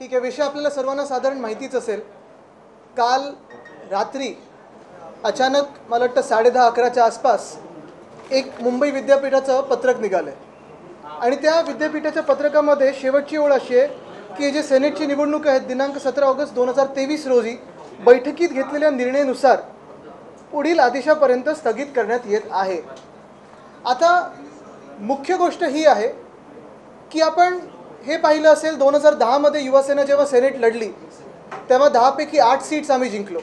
ठीक आहे, विषय आपल्याला सर्वांना साधारण माहितीच असेल. काल रात्री अचानक मला वाटतं 10:30-11च्या आसपास एक मुंबई विद्यापीठाचं पत्रक निघालं आणि त्या विद्यापीठाच्या पत्रकामध्ये शेवटची ओळ अशी आहे की जे सेनेटची निवडणूक आहेत दिनांक 17 ऑगस्ट 2023 रोजी बैठकीत घेतलेल्या निर्णयानुसार पुढील आदेशापर्यंत स्थगित करण्यात येत आहे. आता मुख्य गोष्ट ही आहे की आपण हे पाहिलं असेल 2010 मध्ये युवासेना जेव्हा सेनेट लढली तेव्हा 10 पैकी 8 सीट्स आम्ही जिंकलो.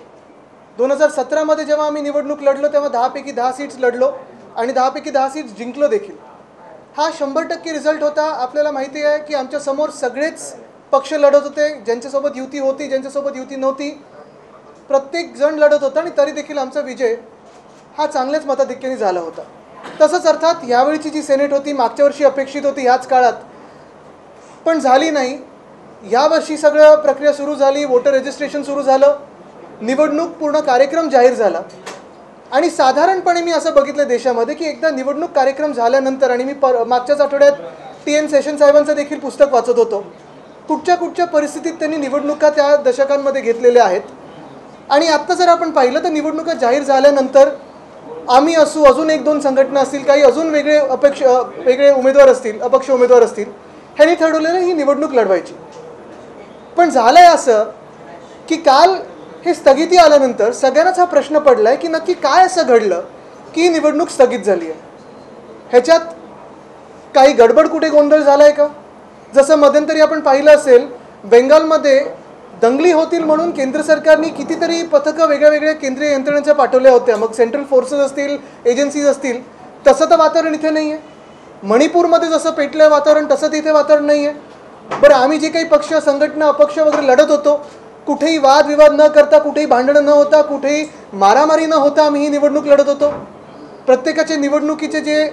2017 मध्ये जेव्हा आम्ही निवडणूक लढलो तेव्हा 10 पैकी 10 सीट्स लढलो आणि 10 पैकी 10 सीट्स जिंकलो देखील. हा 100% रिझल्ट होता. आपल्याला माहिती आहे की आमच्या समोर सगळेच पक्ष लढत होते, ज्यांच्यासोबत युती होती ज्यांच्यासोबत युती नव्हती, प्रत्येक जण लढत होता आणि तरी देखील आमचा विजय हा चांगल्याच मताधिक्याने झाला होता. तसंच अर्थात यावेळीची जी सेनेट होती मागच्या वर्षी अपेक्षित होती ह्याच काळात, पण झाली नाही. यावर्षी सगळं प्रक्रिया सुरू झाली, वोटर रजिस्ट्रेशन सुरू झालं, निवडणूक पूर्ण कार्यक्रम जाहीर झाला आणि साधारणपणे मी असं बघितलं देशामध्ये की एकदा निवडणूक कार्यक्रम झाल्यानंतर, आणि मी मागच्याच आठवड्यात TN सेशन साहेबांचं देखील पुस्तक वाचत होतो, कुठच्या परिस्थितीत त्यांनी निवडणुका त्या दशकांमध्ये घेतलेल्या आहेत. आणि आत्ता जर आपण पाहिलं तर निवडणुका जाहीर झाल्यानंतर आम्ही असू, अजून 1-2 संघटना असतील, काही अजून वेगळे उमेदवार असतील, अपक्ष उमेदवार असतील, ह्यांनी ठरवलेलं ही निवडणूक लढवायची. पण झालंय असं की काल हे स्थगिती आल्यानंतर सगळ्यांनाच हा प्रश्न पडलाय की नक्की काय असं घडलं की निवडणूक स्थगित झाली आहे. ह्याच्यात काही गडबड, कुठे गोंधळ झालाय का? जसं मध्यंतरी आपण पाहिलं असेल बेंगालमध्ये दंगली होतील म्हणून केंद्र सरकारने कितीतरी पथकं वेगळ्या केंद्रीय यंत्रणेच्या पाठवल्या होत्या, मग सेंट्रल फोर्सेस असतील, एजन्सीज असतील. तसं तर वातावरण इथे नाही आहे. मणिपूरमध्ये जसं पेटलं वातावरण तसं तिथे वातावरण नाही आहे. बरं, आम्ही जे काही पक्ष, संघटना, अपक्ष वगैरे लढत होतो, कुठेही वादविवाद न करता, कुठेही भांडणं न होता, कुठेही मारामारी न होता आम्ही ही निवडणूक लढत होतो. प्रत्येकाचे निवडणुकीचे जे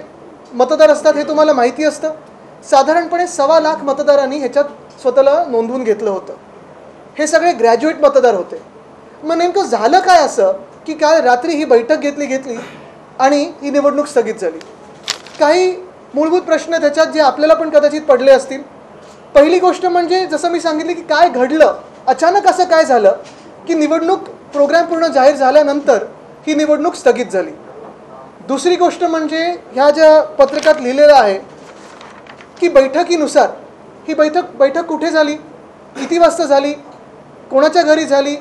मतदार असतात हे तुम्हाला माहिती असतं. साधारणपणे 1.25 लाख मतदारांनी ह्याच्यात स्वतःला नोंदवून घेतलं होतं. हे सगळे ग्रॅज्युएट मतदार होते. मग नेमकं झालं काय असं की काल रात्री ही बैठक घेतली आणि ही निवडणूक स्थगित झाली? काही मूलभूत प्रश्न त्याच्यात जे आपल्याला पण कदाचित पडले असतील. पहिली गोष्ट म्हणजे जसं मी सांगितलं की काय घडलं, अचानक असं काय झालं की निवडणूक प्रोग्राम पूर्ण जाहीर झाल्यानंतर ही निवडणूक स्थगित झाली. दुसरी गोष्ट म्हणजे ह्या ज्या पत्रकात लिहिलेलं आहे की बैठकीनुसार ही बैठक कुठे झाली, किती वाजता झाली, कोणाच्या घरी झाली,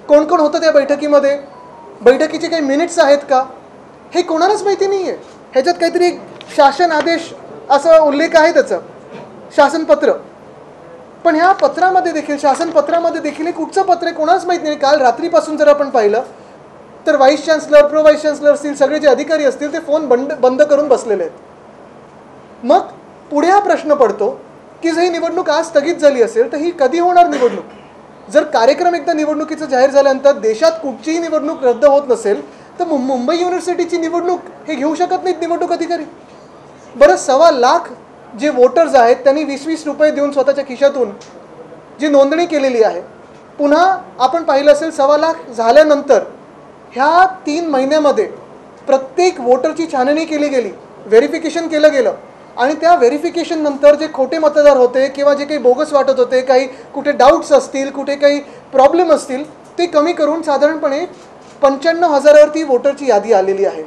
कोण कोण होतं त्या बैठकीमध्ये, बैठकीचे काही मिनिट्स आहेत का, हे कोणालाच माहिती नाही आहे. ह्याच्यात काहीतरी शासन आदेश असा उल्लेख आहे त्याचा, शासनपत्र. पण ह्या पत्रामध्ये देखील, शासनपत्रामध्ये देखील हे कुठचं पत्र आहे कोणालाच माहीत नाही. काल रात्रीपासून जर आपण पाहिलं तर vice chancellor, pro vice chancellor असतील, सगळे जे अधिकारी असतील ते फोन बंद करून बसलेले आहेत. मग पुढे हा प्रश्न पडतो की जर ही निवडणूक आज स्थगित झाली असेल तर ही कधी होणार निवडणूक? जर कार्यक्रम एकदा निवडणुकीचं जाहीर झाल्यानंतर देशात कुठचीही निवडणूक रद्द होत नसेल तर मुंबई युनिव्हर्सिटीची निवडणूक हे घेऊ शकत नाहीत निवडणूक अधिकारी. बरं, 1.25 लाख जे वोटर्स आहेत त्यांनी 20-20 रुपये देऊन स्वतःच्या खिशातून जी नोंदणी केलेली आहे, पुन्हा आपण पाहिलं असेल 1.25 लाख झाल्यानंतर ह्या 3 महिन्यामध्ये प्रत्येक वोटरची छाननी केली गेली, व्हेरिफिकेशन केलं गेलं आणि त्या व्हेरिफिकेशन नंतर जे खोटे मतदार होते किंवा जे काही बोगस वाटत होते, काही कुठे डाऊट्स असतील, कुठे काही प्रॉब्लेम असतील, ते कमी करून साधारणपणे 95,000वरती वोटरची यादी आलेली आहे.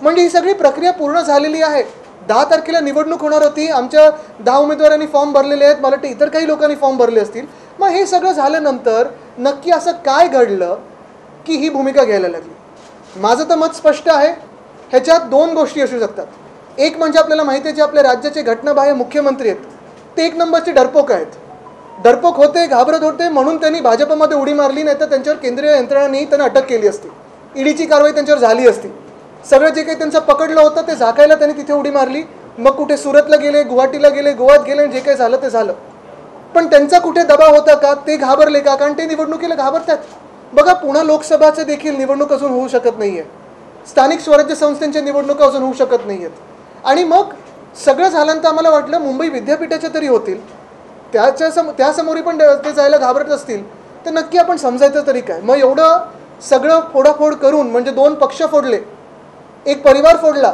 म्हणजे ही सगळी प्रक्रिया पूर्ण झालेली आहे. 10 तारखेला निवडणूक होणार होती. आमच्या 10 उमेदवारांनी फॉर्म भरलेले आहेत, मला वाटतं इतर काही लोकांनी फॉर्म भरले असतील. मग हे सगळं झाल्यानंतर नक्की असं काय घडलं की ही भूमिका घ्यायला लागली? माझं तर मत स्पष्ट आहे. ह्याच्यात 2 गोष्टी असू शकतात. एक म्हणजे आपल्याला माहिती आहे जे आपल्या राज्याचे घटनाबाह्य मुख्यमंत्री आहेत ते 1 नंबरचे डरपोक आहेत. डरपोक होते, घाबरत होते म्हणून त्यांनी भाजपमध्ये उडी मारली, नाही तर त्यांच्यावर केंद्रीय यंत्रणांनी त्यांना अटक केली असती, ईडीची कारवाई त्यांच्यावर झाली असती. सगळं जे काही त्यांचं पकडलं होतं ते झाकायला त्यांनी तिथे उडी मारली. मग कुठे सुरतला गेले, गुवाहाटीला गेले, गोव्यात गेले आणि जे काही झालं ते झालं. पण त्यांचा कुठे दबाव होता का? ते घाबरले का? कारण ते निवडणुकीला घाबरतात. बघा, पुन्हा लोकसभाचे देखील निवडणूक अजून होऊ शकत नाही आहे, स्थानिक स्वराज्य संस्थांच्या निवडणुका अजून होऊ शकत नाही आहेत. आणि मग सगळं झाल्यानंतर आम्हाला वाटलं मुंबई विद्यापीठाच्या तरी होतील, त्यासमोरही पण ते जायला घाबरत असतील तर नक्की आपण समजायचं तरी काय? मग एवढं सगळं फोडाफोड करून म्हणजे 2 पक्ष फोडले, एक परिवार फोडला,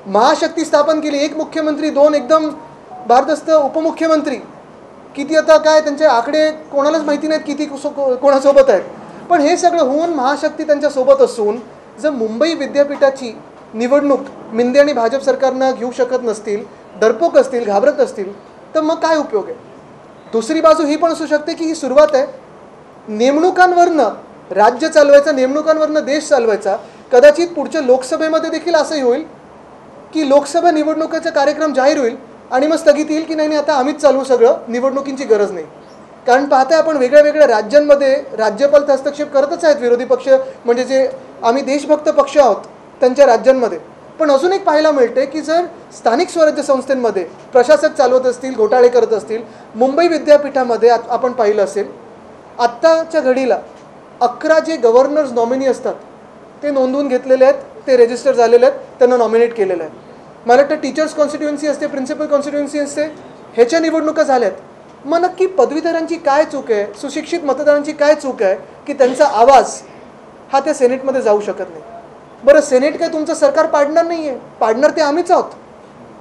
महाशक्ती स्थापन केली, एक मुख्यमंत्री, 2 एकदम भारदस्त उपमुख्यमंत्री, किती आता काय त्यांचे आकडे कोणालाच माहिती नाहीत किती कोणासोबत आहेत. पण हे सगळं होऊन महाशक्ती त्यांच्यासोबत असून जर मुंबई विद्यापीठाची निवडणूक मिंदे आणि भाजप सरकारनं घेऊ शकत नसतील, डरपोक असतील, घाबरत असतील, तर मग काय उपयोग आहे. दुसरी बाजू ही पण असू शकते की ही सुरुवात आहे नेमणुकांवरनं राज्य चालवायचा, नेमणुकांवरनं देश चालवायचा. कदाचित पुढच्या लोकसभेमध्ये देखील असंही होईल की लोकसभा निवडणुकीचा कार्यक्रम जाहीर होईल आणि मग स्थगित येईल की नाही आता आम्हीच चालवू सगळं, निवडणुकींची गरज नाही. कारण पाहताय आपण वेगळ्या वेगळ्या राज्यांमध्ये राज्यपाल हस्तक्षेप करतच आहेत, विरोधी पक्ष म्हणजे जे आम्ही देशभक्त पक्ष आहोत त्यांच्या राज्यांमध्ये. पण अजून एक पाहायला मिळते की जर स्थानिक स्वराज्य संस्थेमध्ये प्रशासक चालवत असतील, घोटाळे करत असतील, मुंबई विद्यापीठामध्ये आपण पाहिलं असेल आत्ताच्या घडीला 11 जे गव्हर्नर्स नॉमिनी असतात ते नोंदवून घेतलेले आहेत, ते रजिस्टर झालेले आहेत, त्यांना नॉमिनेट केलेलं आहे. मला वाटतं टीचर्स कॉन्स्टिट्युएन्सी असते, प्रिन्सिपल कॉन्स्टिट्युएन्सी असते, ह्याच्या निवडणुका झाल्यात. मग नक्की पदवीधरांची काय चूक आहे, सुशिक्षित मतदारांची काय चूक आहे की त्यांचा आवाज हा त्या सेनेटमध्ये जाऊ शकत नाही. बरं, सेनेट काय तुमचं सरकार पाडणार नाही आहे, पाडणार ते आम्हीच आहोत.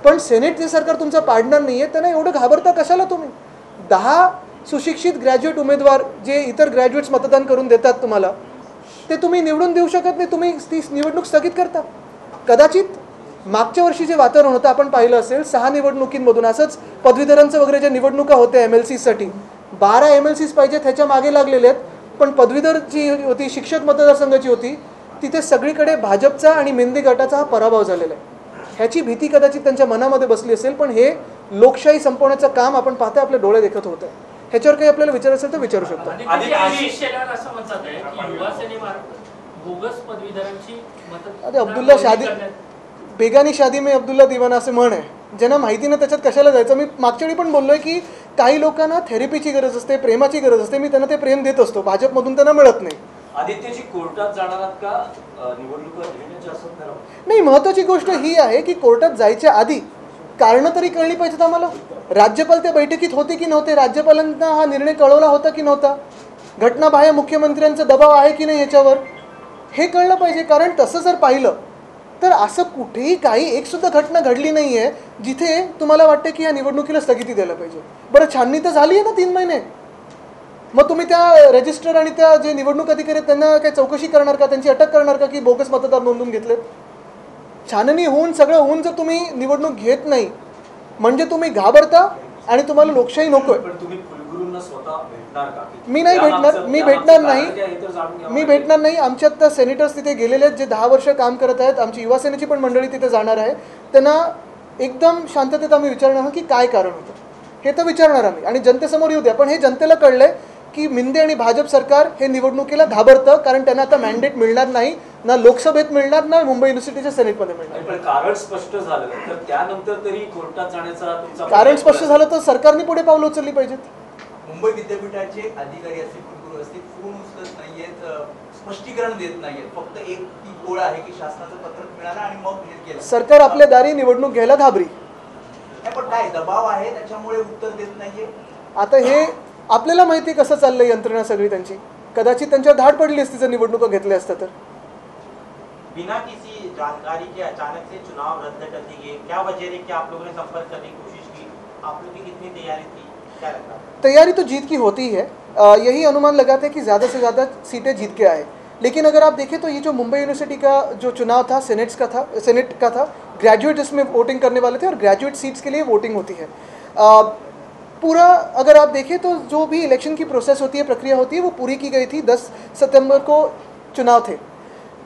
पण सेनेट जे सरकार तुमचं पाडणार नाही आहे त्यांना एवढं घाबरता कशाला तुम्ही. 10 सुशिक्षित ग्रॅज्युएट उमेदवार जे इतर ग्रॅज्युएट्स मतदान करून देतात तुम्हाला, ते तुम्ही निवडून देऊ शकत नाही, तुम्ही ती निवडणूक स्थगित करता. कदाचित मागच्या वर्षी जे वातावरण होतं आपण पाहिलं असेल 6 निवडणुकींमधून असंच पदवीधरांचं वगैरे ज्या निवडणुका होत्या MLCसाठी 12 MLCs पाहिजे ह्याच्या मागे लागलेले आहेत. पण पदवीधर जी होती, शिक्षक मतदारसंघाची होती, तिथे सगळीकडे भाजपचा आणि मेंदी गटाचा हा पराभव झालेला आहे. ह्याची भीती कदाचित त्यांच्या मनामध्ये बसली असेल. पण हे लोकशाही संपवण्याचं काम आपण पाहता आपल्या डोळे देखत होतं. ह्याच्यावर काही आपल्याला विचार असेल तर विचारू शकतो. अरे अब्दुल्ला शादी बेगानी शादी में अब्दुल्ला दिवाना असे म्हण आहे. ज्यांना माहिती नाही त्याच्यात कशाला जायचं. मी मागच्या वेळी पण बोललोय की काही लोकांना थेरपीची गरज असते, प्रेमाची गरज असते. मी त्यांना ते प्रेम देत असतो, भाजपमधून त्यांना मिळत नाही. आदित्यजी कोर्टात जाणार आहात का निवडणुका घेण्याच्या असं नाही. महत्त्वाची गोष्ट ही आहे की कोर्टात जायच्या आधी कारणं तरी कळली पाहिजेत आम्हाला. राज्यपाल त्या बैठकीत होते की नव्हते, राज्यपालांना हा निर्णय कळवला होता की नव्हता, घटनाबाह्य मुख्यमंत्र्यांचा दबाव आहे की नाही याच्यावर, हे कळलं पाहिजे. कारण तसं जर पाहिलं तर असं कुठेही काही एकसुद्धा घटना घडली नाही आहे जिथे तुम्हाला वाटते की या निवडणुकीला स्थगिती द्यायला पाहिजे. बरं, छाननी तर झाली आहे ना 3 महिने. मग तुम्ही त्या रजिस्टर आणि त्या जे निवडणूक अधिकारी आहेत त्यांना काही चौकशी करणार का, त्यांची अटक करणार का की बोगस मतदार नोंदवून घेतलेत. छाननी होऊन सगळं होऊन जर तुम्ही निवडणूक घेत नाही म्हणजे तुम्ही घाबरता आणि तुम्हाला लोकशाही नकोय. मी नाही भेटणार, मी भेटणार नाही. आमच्या आता सेनेटर्स तिथे गेलेले आहेत जे 10 वर्ष काम करत आहेत. आमची युवा सेनेची पण मंडळी तिथे जाणार आहे. त्यांना एकदम शांततेत आम्ही विचारणार की काय कारण होतं हे तर विचारणार आम्ही आणि जनतेसमोर येऊ द्या. पण हे जनतेला कळलंय की मिंदे आणि भाजप सरकार हे निवडणुकीला घाबरतं कारण त्यांना आता मॅन्डेट मिळणार नाही, ना लोकसभेत मिळणार, ना मुंबई युनिव्हर्सिटीच्या सेनेटमध्ये मिळणार. पण कारण स्पष्ट झालं तर त्यानंतर तरी कोर्टात जाण्याचा तुमचा कारण स्पष्ट झालं तर सरकारने पुढे पावलं उचलली पाहिजेत. मुंबई विद्यापीठाचे अधिकारी असतील, कुलगुरू असतील, फोन उचलत नाहीयेत, स्पष्टीकरण देत नाहीयेत. फक्त एक ती गोळ आहे की शासनाचं पत्रक मिळालं आणि मग हे केलं. सरकार आपल्या दारी निवडणूक घ्यायला घाबरी. पण काय दबाव आहे त्याच्यामुळे उत्तर देत नाहीये. आता हे आपल्याला माहिती कसं चाललंय यंत्रणा सगळी त्यांची. कदाचित त्यांच्यावर धाड पडली असती जर निवडणुका घेतल्या असत्या तर. बिना किसी जानकारी के अचानक से चुनाव रद्द कर दिए गए, क्या वजह है कि आप लोगों ने संपर्क करने की कोशिश की, आप लोगों की कितनी तैयारी थी, क्या लगता है? तैयारी तो जीत की होती है. यही अनुमान लगाते हैं कि ज़्यादा से ज़्यादा सीटें जीत के आए. लेकिन अगर आप देखें तो ये जो मुंबई यूनिवर्सिटी का जो चुनाव था सेनेट का था, ग्रेजुएट इसमें वोटिंग करने वाले थे और ग्रेजुएट सीट्स के लिए वोटिंग होती है. पूरा अगर आप देखें तो जो भी इलेक्शन की प्रोसेस होती है, प्रक्रिया होती है, वो पूरी की गई थी. 10 सितंबर को चुनाव थे.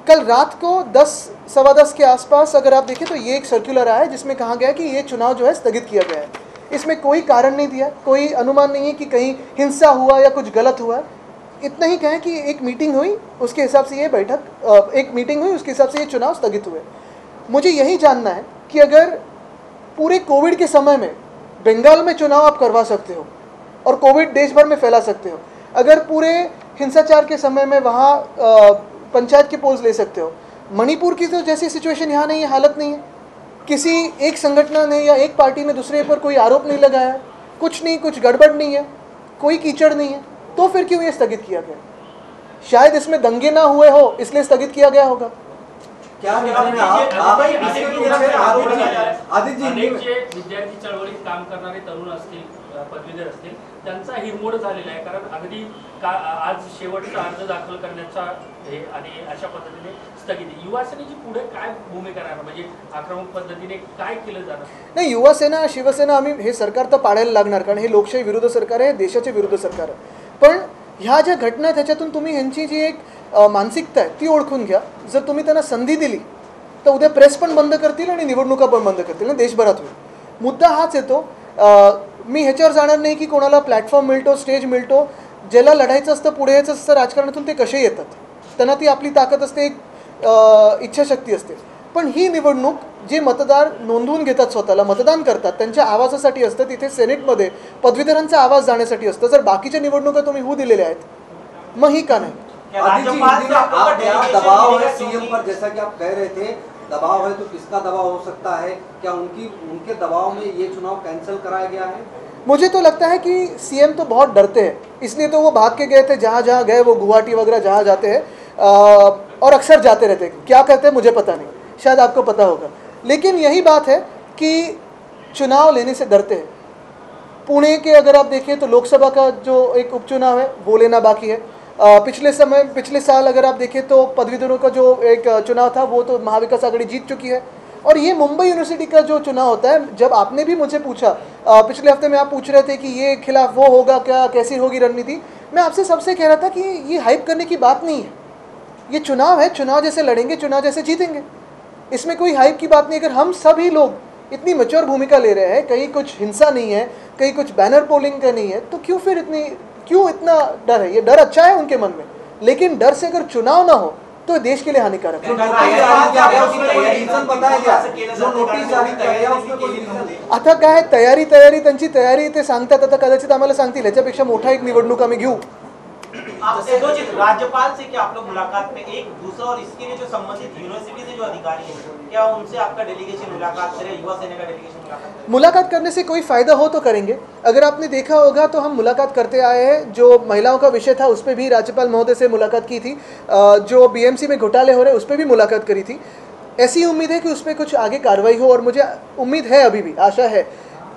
कल रात को 10 सवा 10 के आसपास अगर आप देखें तो ये एक सर्कुलर आया है जिसमें कहा गया कि ये चुनाव जो है स्थगित किया गया है. इसमें कोई कारण नहीं दिया, कोई अनुमान नहीं है कि कहीं हिंसा हुआ या कुछ गलत हुआ. इतना ही कहें कि एक मीटिंग हुई उसके हिसाब से ये बैठक एक मीटिंग हुई उसके हिसाब से ये चुनाव स्थगित हुए. मुझे यही जानना है कि अगर पूरे कोविड के समय में बंगाल में चुनाव आप करवा सकते हो और कोविड देश भर में फैला सकते हो, अगर पूरे हिंसाचार के समय में वहाँ पंचायत के पोल्स ले सकते हो, मणिपुर की तो जैसी सिचुएशन यहाँ नहीं है, हालत नहीं है. किसी एक संगठन ने या एक पार्टी ने दूसरे पर कोई आरोप नहीं लगाया, कुछ नहीं, कुछ गड़बड़ नहीं है, कोई कीचड़ नहीं है, तो फिर क्यों ये स्थगित किया गया? शायद इसमें दंगे ना हुए हो इसलिए स्थगित किया गया होगा. क्या रीजन है? आप इसके पीछे आरोप लगाया जा रहा है। आदित्य जी, अनेक जे विद्यार्थी चळवळीत काम करणारे तरुण असतील, पदवीधर असतील, त्यांचा हिरमोड झालेला आहे. कारण अगदी आज शेवटचा अर्ज दाखल करण्याचा हे आणि अशा पद्धतीने स्थगिती. युवा सेनेची पुढे काय भूमिका राहणार, म्हणजे आक्रमक पद्धतीने काय केलं जाणार? नाही, युवा सेना शिवसेना आम्ही हे सरकार तर पाडायला लागणार, कारण हे लोकशाही विरुद्ध सरकार आहे, देशाचे विरुद्ध सरकार आहे. पण ह्या ज्या घटना आहेत त्याच्यातून तुम्ही ह्यांची जी एक मानसिकता आहे ती ओळखून घ्या. जर तुम्ही त्यांना संधी दिली तर उद्या प्रेस पण बंद करतील आणि निवडणुका पण बंद करतील आणि देशभरात होईल. मुद्दा हाच येतो. मी ह्याच्यावर जाणार नाही की कोणाला प्लॅटफॉर्म मिळतो, स्टेज मिळतो. ज्याला लढायचं असतं, पुढे यायचं असतं राजकारणातून, ते कसे येतात. त्यांना ती आपली ताकद असते, एक इच्छाशक्ती असते. पण ही निवडणूक जे मतदार नोंदवून घेतात, स्वतःला मतदान करतात, त्यांच्या आवाजासाठी असतं. तिथे सेनेटमध्ये पदवीधरांचा आवाज जाण्यासाठी असतं. जर बाकीच्या निवडणुका तुम्ही होऊ दिलेल्या आहेत, मग ही का नाही? दबाव है सीएम पर, जैसा कि आप कह रहे थे, दबाव है तो किसका दबाव हो सकता है? क्या उनके दबाव में ये चुनाव कैंसिल कराया गया है? मुझे तो लगता है कि सीएम तो बहुत डरते हैं, इसलिए तो वो भाग के गए थे. जहाँ जहाँ गए, वो गुवाहाटी वगैरह जहाँ जाते हैं और अक्सर जाते रहते हैं. क्या करते हैं मुझे पता नहीं, शायद आपको पता होगा. लेकिन यही बात है कि चुनाव लेने से डरते हैं. पुणे के अगर आप देखें तो लोकसभा का जो एक उपचुनाव है वो लेना बाकी है. पिछले साल अगर आप देखें तो पदवीधरों का जो एक चुनाव था वो तो महाविकास आघाड़ी जीत चुकी है. और ये मुंबई यूनिवर्सिटी का जो चुनाव होता है, जब आपने भी मुझे पूछा पिछले हफ्ते में, आप पूछ रहे थे कि ये खिलाफ वो होगा क्या, कैसी होगी रणनीति, मैं आपसे सबसे कह रहा था कि ये हाइप करने की बात नहीं है. ये चुनाव है, चुनाव जैसे लड़ेंगे, चुनाव जैसे जीतेंगे. इसमें कोई हाइप की बात नहीं. अगर हम सभी लोग इतनी मैच्योर भूमिका ले रहे हैं, कहीं कुछ हिंसा नहीं है, कहीं कुछ बैनर पोलिंग का नहीं है, तो क्यों इतना डर है? ये डर अच्छा है उनके मन में, लेकिन डर से अगर चुनाव ना हो तो देश के लिए हानिकारक है. आता काय तयारी त्यांची तयारी ते सांगतात. आता कदाचित आम्हाला सांगतील ह्याच्यापेक्षा मोठा एक निवडणूक आम्ही घेऊ. राज्यपाल से क्या आप लोग मुलाकात में एक दूसरा, और इसके लिए जो संबंधित यूनिवर्सिटी से जो अधिकारी हैं, क्या उनसे आपका डेलीगेशन मुलाकात करे, युवा सेना का डेलीगेशन मुलाकात करने से कोई फ़ायदा हो तो करेंगे. अगर आपने देखा होगा तो हम मुलाकात करते आए हैं. जो महिलाओं का विषय था उस पर भी राज्यपाल महोदय से मुलाकात की थी. जो बीएमसी में घोटाले हो रहे उस पर भी मुलाकात करी थी. ऐसी उम्मीद है कि उस पर कुछ आगे कार्रवाई हो, और मुझे उम्मीद है, अभी भी आशा है.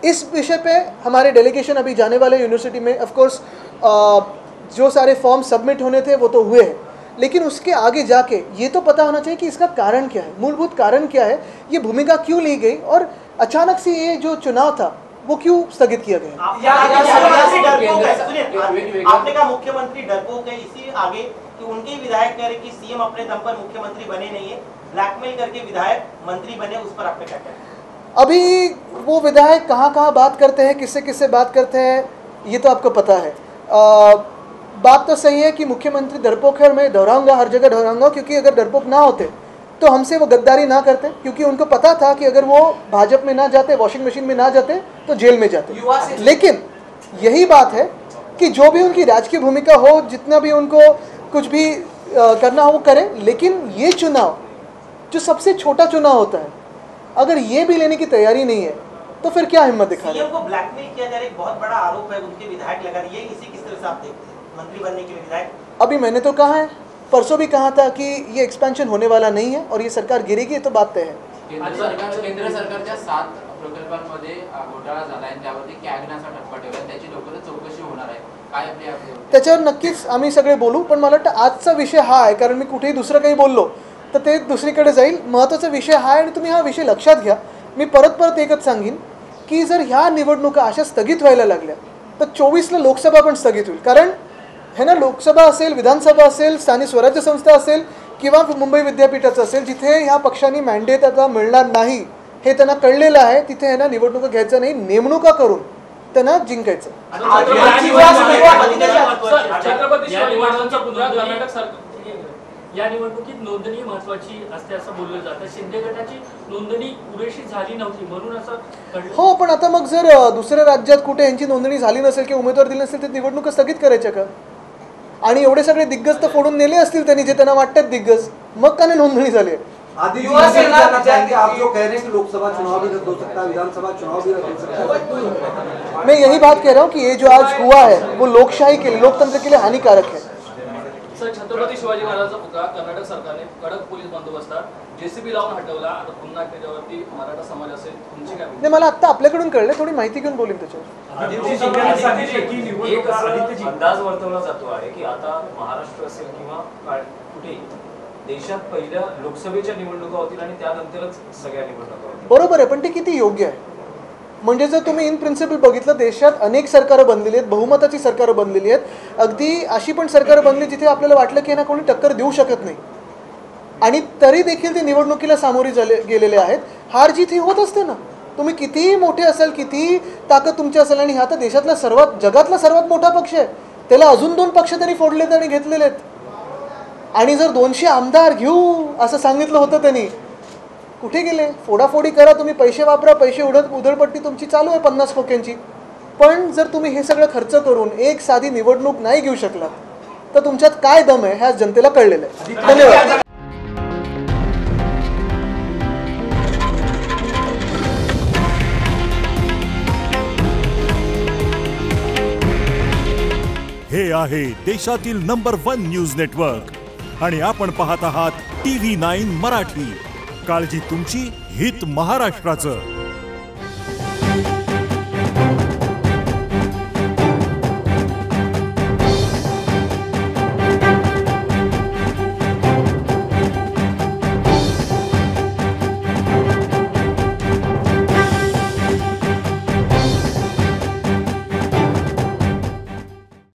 इस विषय पर हमारे डेलीगेशन अभी जाने वाले यूनिवर्सिटी में. ऑफकोर्स जो सारे फॉर्म सबमिट होने थे वो तो हुए हैं, लेकिन उसके आगे जाके ये तो पता होना चाहिए कि इसका कारण क्या है, मूलभूत कारण क्या है, ये भूमिका क्यों ली गई, और अचानक से ये जो चुनाव था वो क्यों स्थगित किया गया. आपने कहा मुख्यमंत्री डरपोक है, इसी आगे कि उनके विधायक कह रहे कि सीएम अपने दम पर मुख्यमंत्री बने नहीं है, ब्लैकमेल करके विधायक मंत्री बने, उस पर आपने क्या कहना? अभी वो विधायक कहाँ बात करते हैं, किससे बात करते हैं, ये तो आपको पता है. बात तो सही है कि मुख्यमंत्री डरपोक है, और मैं दोहराऊंगा, हर जगह दोहराऊंगा, क्योंकि अगर डरपोक ना होते तो हमसे वो गद्दारी ना करते, क्योंकि उनको पता था कि अगर वो भाजपा में ना जाते, वॉशिंग मशीन में ना जाते, तो जेल में जाते. लेकिन यही बात है कि जो भी उनकी राजकीय भूमिका हो, जितना भी उनको कुछ भी करना हो वो करें, लेकिन ये चुनाव जो सबसे छोटा चुनाव होता है, अगर ये भी लेने की तैयारी नहीं है तो फिर क्या हिम्मत दिखा रहे हैं? सीएम को ब्लैकमेल किया जा रहा है, एक बहुत बड़ा आरोप है उनके विधायक लगा रही है. इसी किस तरह से आप देखते हैं मंत्री बनने के लिए विधायक? अभी मैंने तो कहा है, परसों भी कहा था कि ये एक्सपेंशन होने वाला नहीं है और ये सरकार गिरेगी, ये तो बात तय है. केंद्र सरकारच्या 7 प्रकल्पांमध्ये घोटाळा झाला आहे, त्यावरती कॅबिनेटचा ठपका ठेवला, त्याची लवकरच चौकशी होणार आहे. काय आपली त्याच्यावर नक्कीच आम्ही सगळे बोलू. पण मला वाटतं आजचा विषय हा आहे, कारण मी कुठेही दुसरं काही बोललो तर ते दुसरीकडे जाईल. महत्त्वाचा विषय हा आहे आणि तुम्ही हा विषय लक्षात घ्या. मी परत एकच सांगेन की जर ह्या निवडणुका अशा स्थगित व्हायला लागल्या तर 24ला लोकसभा पण स्थगित होईल. कारण हे ना, लोकसभा असेल, विधानसभा असेल, स्थानिक स्वराज्य संस्था असेल किंवा मुंबई विद्यापीठाचं असेल, जिथे ह्या पक्षांनी मॅन्डेट आता मिळणार नाही हे त्यांना कळलेलं आहे, तिथे ह्यांना निवडणुका घ्यायचं नाही, नेमणुका करून त्यांना जिंकायचं. या निवडणुकीत नोंदणी महत्त्वाची असते असं बोललं जातं. शिंदे गटाची नोंदणी पुरेशी झाली नव्हती म्हणून असं घडलं. हो, पण आता मग जर दुसऱ्या राज्यात कुठे यांची नोंदणी झाली नसेल किंवा उमेदवार दिले नसेल तर निवडणुका स्थगित करायच्या का? आणि एवढे सगळे दिग्गज तर फोडून नेले असतील त्यांनी, जे त्यांना वाटतात दिग्गज, मग का नाही नोंदणी झाली? आप जो कह रहे हैं कि लोकसभा चुनाव भी रद्द हो सकता है, विधानसभा चुनाव भी रद्द हो सकता है, मैं यही बात कह रहा हूँ कि ये जो आज हुआ है वो लोकशाही के लिए, लोकतंत्र के लिए हानिकारक है. सर, छत्रपती शिवाजी महाराजांचा पुतळा कर्नाटक सरकारने कडक पोलीस बंदोबस्तात JCB लावून हटवला. आता पुन्हा त्याच्यावरती मराठा समाज असेल, तुमची काय? नाही, मला आत्ता आपल्याकडून कळलं, थोडी माहिती घेऊन बोलेन त्याच्यावर. एक असं अंदाज वर्तवला जातो आहे की आता महाराष्ट्र असेल किंवा कुठेही देशात पहिल्या लोकसभेच्या निवडणुका होतील आणि त्यानंतरच सगळ्या निवडणुका होतील. बरोबर आहे, पण ते किती योग्य आहे? म्हणजे जर तुम्ही इन प्रिन्सिपल बघितलं, देशात अनेक सरकारं बनलेली आहेत, बहुमताची सरकारं बनलेली आहेत. अगदी अशी पण सरकारं बनली जिथे आपल्याला वाटलं की ना कोणी टक्कर देऊ शकत नाही, आणि तरी देखील ते निवडणुकीला सामोरे गेलेले आहेत. हार जीत ही होत असते ना. तुम्ही कितीही मोठे असाल, कितीही ताकद तुमची असेल, आणि हा तर देशातला जगातला सर्वात मोठा पक्ष आहे, त्याला अजून 2 पक्ष त्यांनी फोडलेत आणि घेतलेले आहेत. आणि जर 200 आमदार घेऊ असं सांगितलं होतं त्यांनी, कुठे गेले? फोडाफोडी करा तुम्ही, पैसे वापरा, पैसे उधळपट्टी तुमची चालू आहे 50 खोक्यांची. पण जर तुम्ही हे सगळं खर्च करून एक साधी निवडणूक नाही घेऊ शकलात तर तुमच्यात काय दम आहे ह्या जनतेला कळलेलं आहे. धन्यवाद. हे आहे देशातील नंबर 1 न्यूज नेटवर्क आणि आपण पाहत आहात TV9 मराठी. काळजी तुमची, हित महाराष्ट्राचं.